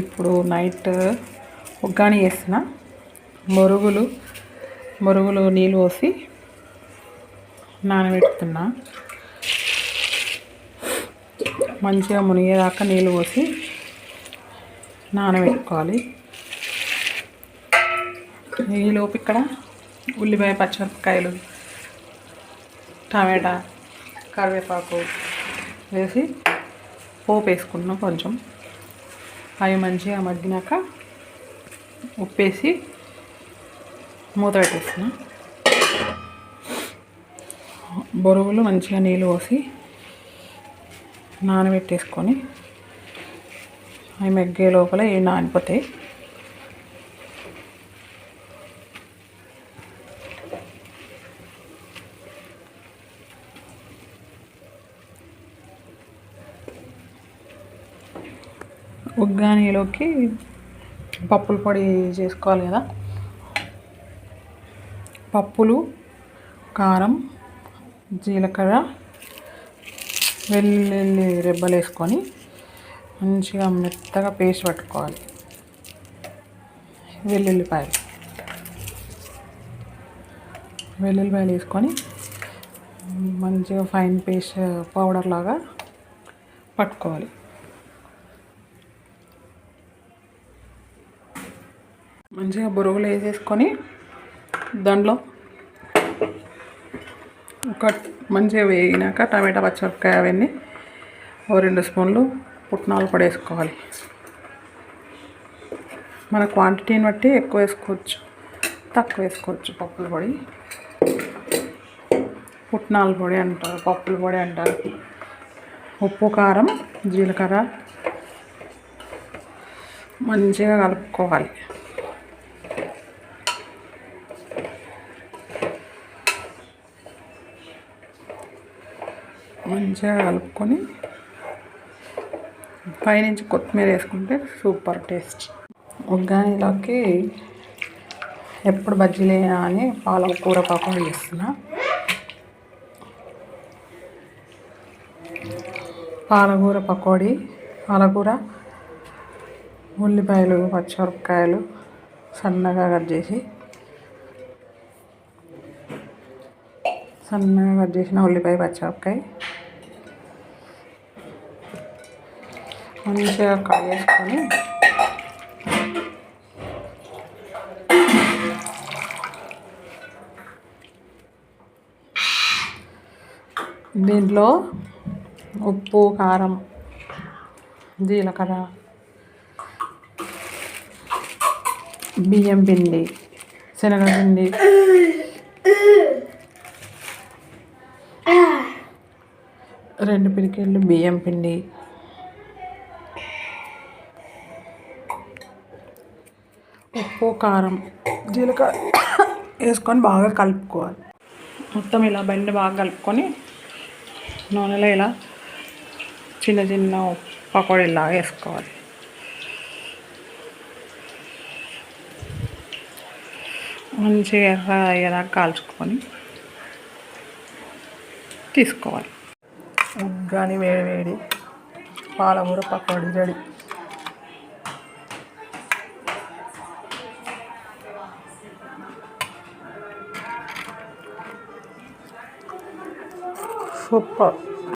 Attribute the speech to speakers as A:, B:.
A: ఇప్పుడు నైట్ ఉగ్గాని వేసిన మొరుగులు నీళ్ళు పోసి నానబెడుతున్నా. మంచిగా మునిగేదాకా నీళ్ళు పోసి నానబెట్టుకోవాలి. ఈలోపు ఇక్కడ ఉల్లిపాయ, పచ్చిమిరపకాయలు, టమాటా, కరివేపాకు వేసి పోపు వేసుకున్నాం. కొంచెం అవి మంచిగా మగ్గినాక ఉప్పేసి మూత పెట్టేస్తున్నా. బొరుగులు మంచిగా నీళ్ళు పోసి నానబెట్టేసుకొని అవి మగ్గే లోపల ఇవి నానిపోతాయి. ఉగ్గానీలోకి పప్పుల పొడి చేసుకోవాలి కదా. పప్పులు, కారం, జీలకర్ర, వెల్లుల్లి రెబ్బలు వేసుకొని మంచిగా మెత్తగా పేస్ట్ పట్టుకోవాలి. వెల్లుల్లిపాయలు వేసుకొని మంచిగా ఫైన్ పేస్ట్ పౌడర్ లాగా పట్టుకోవాలి. మంచిగా బొరుగులు వేసేసుకొని దాంట్లో ఒక మంచిగా వేగినాక టమాటా, పచ్చిమిరపకాయ అవన్నీ 2 స్పూన్లు పుట్నాల పొడి వేసుకోవాలి. మన క్వాంటిటీని బట్టి ఎక్కువ వేసుకోవచ్చు, తక్కువ వేసుకోవచ్చు. పప్పుల పొడి, పుట్నాల పొడి అంటారు, పప్పుల పొడి అంటారు. ఉప్పు, కారం, జీలకర్ర మంచిగా కలుపుకోవాలి. మంచిగా కలుపుకొని పైనుంచి కొత్తిమీర వేసుకుంటే సూపర్ టేస్ట్. ఉగ్గానీలోకి ఎప్పుడు బజ్జీలు అని పాలకూర పకోడీ చేస్తున్నా. పాలకూర పకోడీ, పాలకూర, ఉల్లిపాయలు, పచ్చిమిరపకాయలు సన్నగా కట్ చేసిన ఉల్లిపాయ, పచ్చిమిరపకాయ మంచిగా కడిగేసుకొని దీంట్లో ఉప్పు, కారం, జీలకర్ర, బియ్యం పిండి, శనగపిండి, రెండు పిరికెళ్ళు బియ్యం పిండి, ఉప్పు, కారం, జీలకర్ర వేసుకొని బాగా కలుపుకోవాలి. మొత్తం ఇలా బండి బాగా కలుపుకొని నూనెలో ఇలా చిన్న చిన్న పకోడీలాగా వేసుకోవాలి. మంచిగా ఎర్ర అయ్యేదాకా కాల్చుకొని తీసుకోవాలి. ఉగ్గాని వేడి పాలకూర పకోడీ రెడీ. సూపర్.